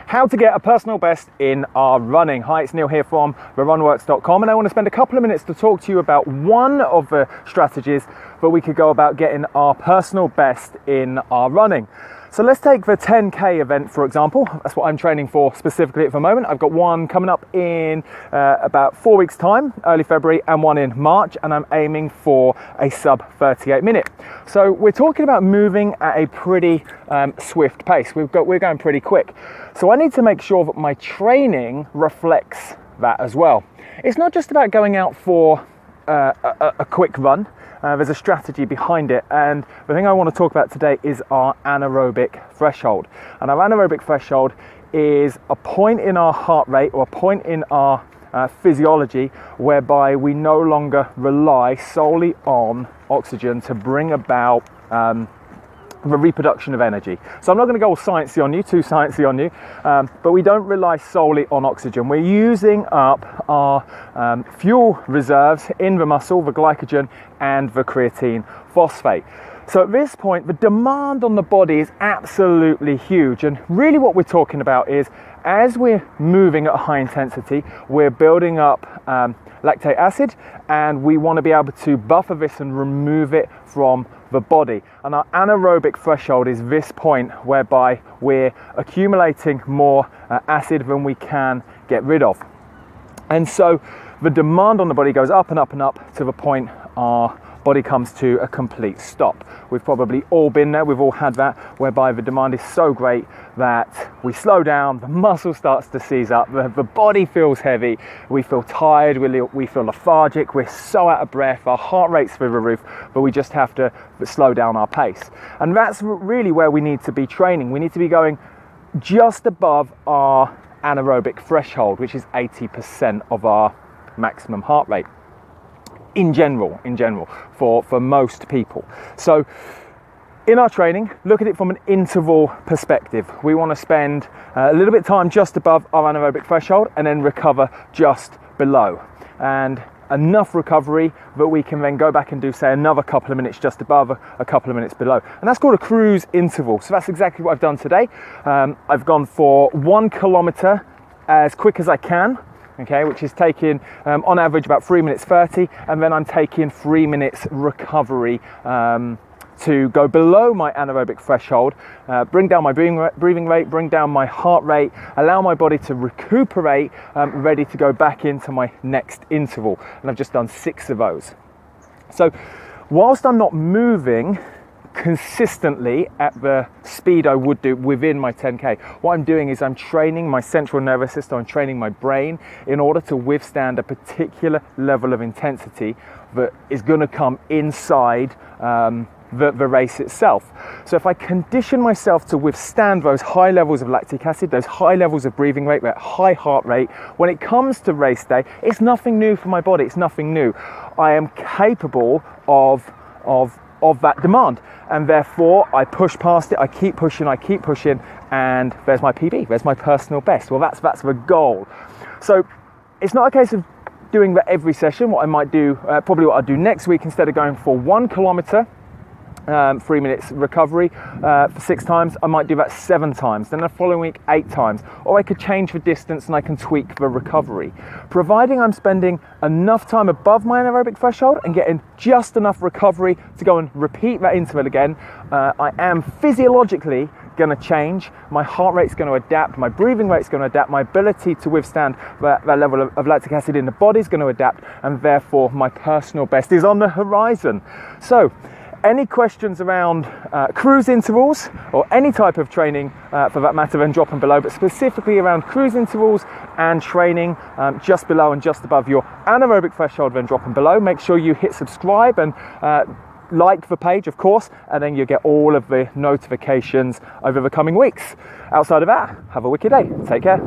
How to get a personal best in our running. Hi, it's Neil here from therunworks.com, and I want to spend a couple of minutes to talk to you about one of the strategies that we could go about getting our personal best in our running. So let's take the 10K event, for example. That's what I'm training for specifically at the moment. I've got one coming up in about 4 weeks time, early February, and one in March, and I'm aiming for a sub 38 minute. So we're talking about moving at a pretty swift pace. We're going pretty quick. So I need to make sure that my training reflects that as well. It's not just about going out for a quick run. There's a strategy behind it, and the thing I want to talk about today is our anaerobic threshold. And our anaerobic threshold is a point in our heart rate, or a point in our physiology, whereby we no longer rely solely on oxygen to bring about the reproduction of energy. So I'm not going to go all sciencey on you, too sciencey on you, but we don't rely solely on oxygen. We're using up our fuel reserves in the muscle, the glycogen and the creatine phosphate. So at this point, the demand on the body is absolutely huge. And really what we're talking about is, as we're moving at a high intensity, we're building up lactate acid, and we want to be able to buffer this and remove it from the body. And our anaerobic threshold is this point whereby we're accumulating more acid than we can get rid of. And so the demand on the body goes up and up and up to the point our body comes to a complete stop. We've probably all been there, we've all had that, whereby the demand is so great that we slow down, the muscle starts to seize up, the body feels heavy, we feel tired, we feel lethargic, we're so out of breath, our heart rate's through the roof, but we just have to slow down our pace. And that's really where we need to be training. We need to be going just above our anaerobic threshold, which is 80% of our maximum heart rate. In general, for most people. So in our training, look at it from an interval perspective. We want to spend a little bit of time just above our anaerobic threshold and then recover just below. And enough recovery that we can then go back and do, say, another couple of minutes just above, a couple of minutes below. And that's called a cruise interval. So that's exactly what I've done today. I've gone for 1 kilometer as quick as I can. Okay, which is taking on average about 3 minutes 30, and then I'm taking 3 minutes recovery to go below my anaerobic threshold, bring down my breathing rate, bring down my heart rate, allow my body to recuperate, ready to go back into my next interval. And I've just done 6 of those. So whilst I'm not moving consistently at the speed I would do within my 10K, what I'm doing is I'm training my central nervous system, I'm training my brain in order to withstand a particular level of intensity that is going to come inside the race itself. So if I condition myself to withstand those high levels of lactic acid, those high levels of breathing rate, that high heart rate, when it comes to race day, it's nothing new for my body, it's nothing new. I am capable of that demand, and therefore I push past it, I keep pushing, and there's my PB, there's my personal best. Well, that's the goal. So it's not a case of doing that every session. What I might do, probably what I'll do next week, instead of going for 1 kilometer, 3 minutes recovery for 6 times, I might do that 7 times, then the following week 8 times, or I could change the distance and I can tweak the recovery, providing I'm spending enough time above my anaerobic threshold and getting just enough recovery to go and repeat that interval again. I am physiologically going to change, my heart rate's going to adapt, my breathing rate's going to adapt, my ability to withstand that level of lactic acid in the body is going to adapt, and therefore my personal best is on the horizon. So any questions around cruise intervals, or any type of training for that matter, then drop them below, but specifically around cruise intervals and training just below and just above your anaerobic threshold, then drop them below. Make sure you hit subscribe and like the page, of course, and then you'll get all of the notifications over the coming weeks. Outside of that, have a wicked day. Take care.